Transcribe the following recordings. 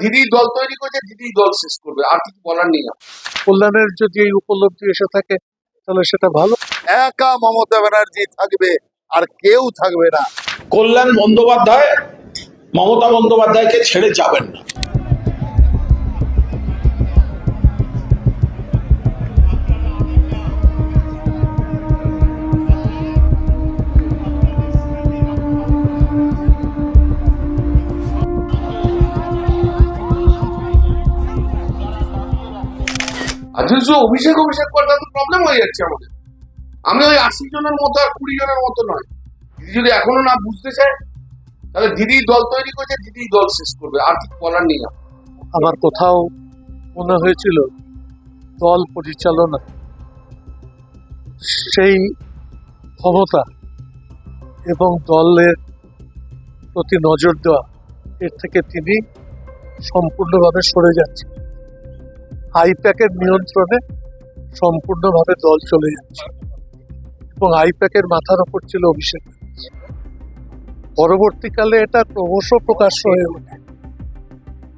দিদি দল তৈরি করেছে, দিদি দল শেষ করবে, আর কিছু বলার নেই। কল্যাণের যদি এই উপলব্ধি এসে থাকে তাহলে সেটা ভালো। একা মমতা ব্যানার্জি থাকবে, আর কেউ থাকবে না। কল্যাণ বন্দ্যোপাধ্যায় মমতা বন্দ্যোপাধ্যায়কে ছেড়ে যাবেন না। আর যদি অভিষেক করাটা তো প্রবলেম হয়ে যাচ্ছে আমাদের। আমি ওই 80 জনের মতো আর 20 জনের মতো নয়। দিদি যদি এখনো না বুঝতে চায় তাহলে দিদি দল তৈরি করেছে, দিদি দল শেষ করবে, আর কিছু বলার নেই। আমার কোথাও মনে হয়েছিল দল পরিচালনা সেই ক্ষমতা এবং দলের প্রতি নজর দেওয়া, এর থেকে তিনি সম্পূর্ণভাবে সরে যাচ্ছেন। আইপ্যাকের নিয়ন্ত্রণে সম্পূর্ণভাবে দল চলে যাচ্ছে এবং আইপ্যাকের মাথার ওপর ছিল অভিষেক ব্যানার্জি। পরবর্তীকালে এটা ক্রমশ প্রকাশ্য হয়ে ওঠে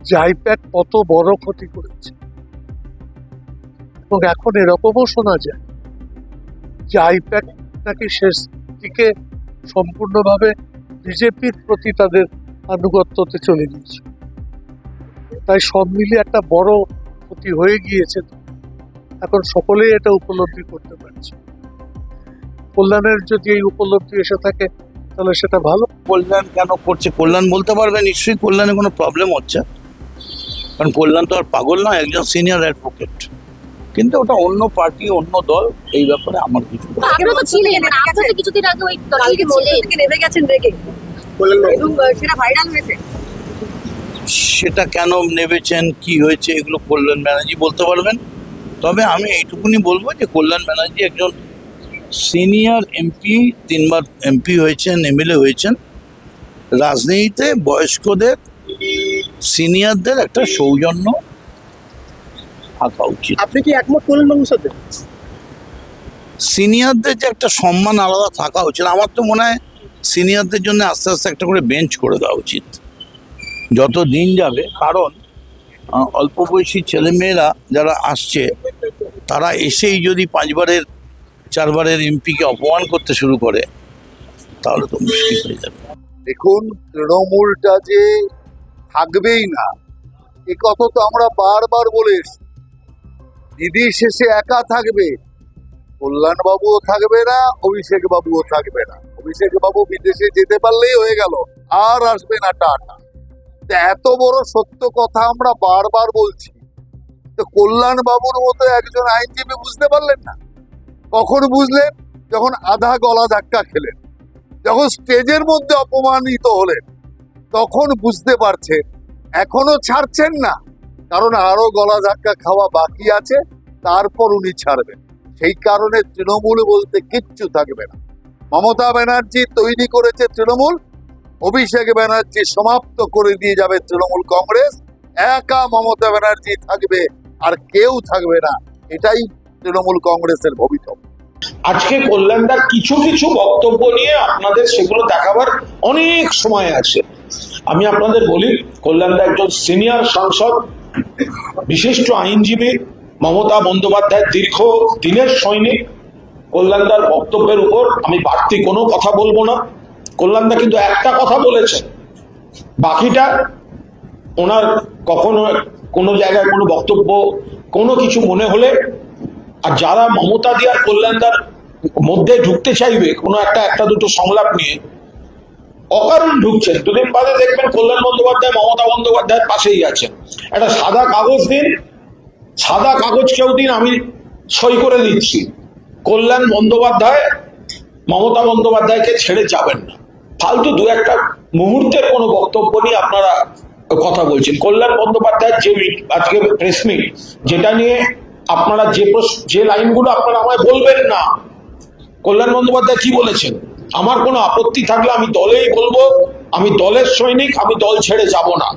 যে আইপ্যাক কত বড় ক্ষতি করেছে, এবং এখন এরকমও শোনা যায় যে আইপ্যাক নাকি শেষ দিকে সম্পূর্ণভাবে বিজেপির প্রতি তাদের আনুগত্যতে চলে গিয়েছে। তাই সব মিলিয়ে একটা বড় ক্ষতি হয়ে গিয়েছে। এখন সকলেই এটা উপলব্ধি করতে পারছে। কল্যাণের যদি এই উপলব্ধি এসে থাকে তাহলে সেটা ভালো। কল্যাণ কেন করছে, কল্যাণ বলতে পারবে নিশ্চয়ই কল্যাণে কোনো প্রবলেম হচ্ছে, কারণ কল্যাণ তো আর পাগল নয়, একজন সিনিয়র অ্যাডভোকেট। কিন্তু ওটা অন্য পার্টি, অন্য দল, এই ব্যাপারে আমার কিছু আপনারা তো ছিলেন, আপনারা তো কিছুদিন আগে ওই দলকে বলে থেকে নেমে গেছেন রেগে, এবং সেটা ভাইরাল হয়েছে। সেটা কেন নেবেছেন, কি হয়েছে, এগুলো কল্যাণ ব্যানার্জি বলতে পারবেন। তবে আমি এইটুকুনি বলবো যে কল্যাণ ব্যানার্জি একজন সিনিয়র এমপি, 3 বার এমপি হয়েছেন, এমএলএ হয়েছেন। রাজনীতিতে বয়স্কদের, সিনিয়রদের একটা সৌজন্য থাকা উচিত। আপনি কি একমত কল্যাণ বাবুর সাথে? সিনিয়রদের যে একটা সম্মান আলাদা থাকা উচিত। আমার তো মনে হয় সিনিয়রদের জন্য আস্তে আস্তে একটা করে বেঞ্চ করে দেওয়া উচিত যত দিন যাবে। কারণ অল্প বয়সী ছেলেমেয়েরা যারা আসছে, তারা এসেই যদি 5 বারের 4 বারের এমপিকে অপমান করতে শুরু করে তাহলে তো মুশকিল হয়ে যাবে। দেখুন, তৃণমূলটা যে থাকবেই না এ কথা তো আমরা বারবার বলে এসেছি। দিদি শেষে একা থাকবে, কল্যাণ বাবুও থাকবে না, অভিষেক বাবুও থাকবে না। অভিষেক বাবু বিদেশে যেতে পারলেই হয়ে গেল, আর আসবে না টাটা। এত বড় সত্য কথা আমরা বারবার বলছি, তো কল্যাণ বাবুর মতো একজন আইনজীবী বুঝতে পারলেন না? কখন বুঝলেন? যখন আধা গলা ধাক্কা খেলেন, যখন স্টেজের মধ্যে অপমানিত হলেন, তখন বুঝতে পারছেন। এখনো ছাড়ছেন না, কারণ আরো গলা ধাক্কা খাওয়া বাকি আছে, তারপর উনি ছাড়বেন। সেই কারণে তৃণমূল বলতে কিচ্ছু থাকবে না। মমতা ব্যানার্জি তৈরি করেছে তৃণমূল, অভিষেক ব্যানার্জি সমাপ্ত করে দিয়ে যাবে তৃণমূল কংগ্রেস। একা মমতা ব্যানার্জি থাকবে, আর কেউ থাকবে না। এটাই তৃণমূল কংগ্রেসের ভবিষ্যৎ। আজকে কল্যাণদার কিছু কিছু বক্তব্য নিয়ে আপনাদের সেগুলো দেখাবার অনেক সময় আছে। আমি আপনাদের বলি, কল্যাণদা একজন সিনিয়র সাংসদ, বিশিষ্ট আইনজীবী, মমতা বন্দ্যোপাধ্যায়ের দীর্ঘ দিনের সৈনিক। কল্যাণদার বক্তব্যের উপর আমি বাড়তি কোনো কথা বলবো না। কল্যাণদা কিন্তু একটা কথা বলেছেন, বাকিটা ওনার কখনো কোনো জায়গায় কোনো বক্তব্য, কোনো কিছু মনে হলে, আর যারা মমতা দি আর কল্যাণদার মধ্যে ঢুকতে চাইবে কোনো একটা দুটো সংলাপ নিয়ে, অকারণ ঢুকছেন। 2 দিন বাদে দেখবেন কল্যাণ বন্দ্যোপাধ্যায় মমতা বন্দ্যোপাধ্যায়ের পাশেই আছেন। একটা সাদা কাগজ দিন, সাদা কাগজ কেউ দিন, আমি সই করে দিচ্ছি। কল্যাণ বন্দ্যোপাধ্যায় মমতা বন্দ্যোপাধ্যায়কে ছেড়ে যাবেন না। ফালতু 2-1 মুহূর্তের কোনো বক্তব্য নিয়ে আপনারা কথা বলছেন। কল্যাণ বন্দ্যোপাধ্যায়ের যে আজকে প্রেস মিট, যেটা নিয়ে আপনারা যে লাইনগুলো আপনারা আমায় বলবেন না, কল্যাণ বন্দ্যোপাধ্যায় কি বলেছেন, আমার কোনো আপত্তি থাকলে আমি দলেই বলবো, আমি দলের সৈনিক, আমি দল ছেড়ে যাব না।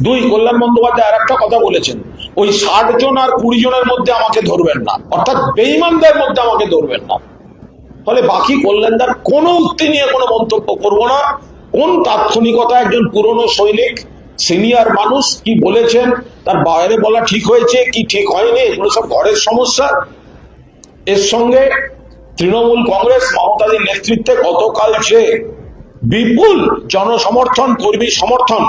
2, কল্যাণ বন্দ্যোপাধ্যায় আর একটা কথা বলেছেন, ওই 60 জন আর 20 জনের মধ্যে আমাকে ধরবেন না, অর্থাৎ বেঈমানদের মধ্যে আমাকে ধরবেন না। ফলে বাকি কল্যাণদার কোনো উক্তি নিয়ে কোনো মন্তব্য করবো না। কোন তাৎক্ষণিকতা, একজন পুরনো সৈনিক সিনিয়র মানুষ কি বলেছেন, তার বাইরে বলা ঠিক হয়েছে কি ঠিক হয়নি, এগুলো সব ঘরের সমস্যা। এর সঙ্গে তৃণমূল কংগ্রেস মমতাদির নেতৃত্বে গতকাল যে বিপুল জনসমর্থন, কর্মী সমর্থন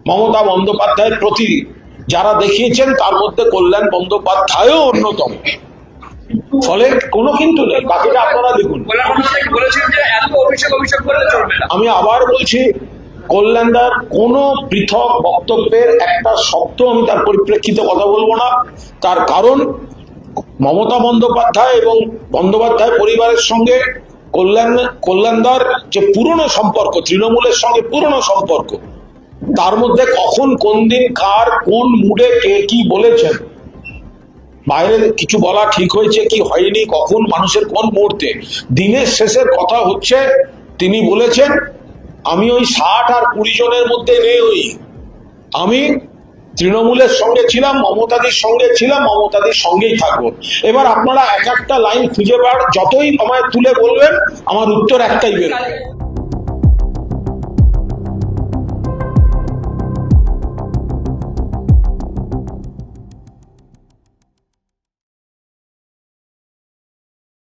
মমতা বন্দ্যোপাধ্যায়ের প্রতি যারা দেখিয়েছেন, তার মধ্যে কল্যাণ বন্দ্যোপাধ্যায়ও অন্যতম। ফলে কোনো কিন্তু নেই, বাকিটা আপনারা দেখুন। আমি আবার বলছি, কল্যাণদার কোনো পৃথক বক্তব্যের একটা শব্দ আমি তার পরিপ্রেক্ষিতে কথা বলবো না। তার কারণ মমতা বন্দ্যোপাধ্যায় এবং বন্দ্যোপাধ্যায় পরিবারের সঙ্গে কল্যাণদার যে পুরনো সম্পর্ক, তৃণমূলের সঙ্গে পুরনো সম্পর্ক, তার মধ্যে কখন কোন দিন কার কোন মুডে কে কি বলেছেন, বাইরে কিছু বলা ঠিক হয়েছে কি হয়নি, কখন মানুষের কোন মুহূর্তে, দিনের শেষের কথা হচ্ছে তিনি বলেছেন আমি ওই 60 আর 20 জনের মধ্যে নেই, আমি তৃণমূলের সঙ্গে ছিলাম, মমতাদির সঙ্গে ছিলাম, মমতাদির সঙ্গেই থাকবো। এবার আপনারা এক একটা লাইন খুঁজে যতই আমায় তুলে বলবেন, আমার উত্তর একটাই বেরোবে।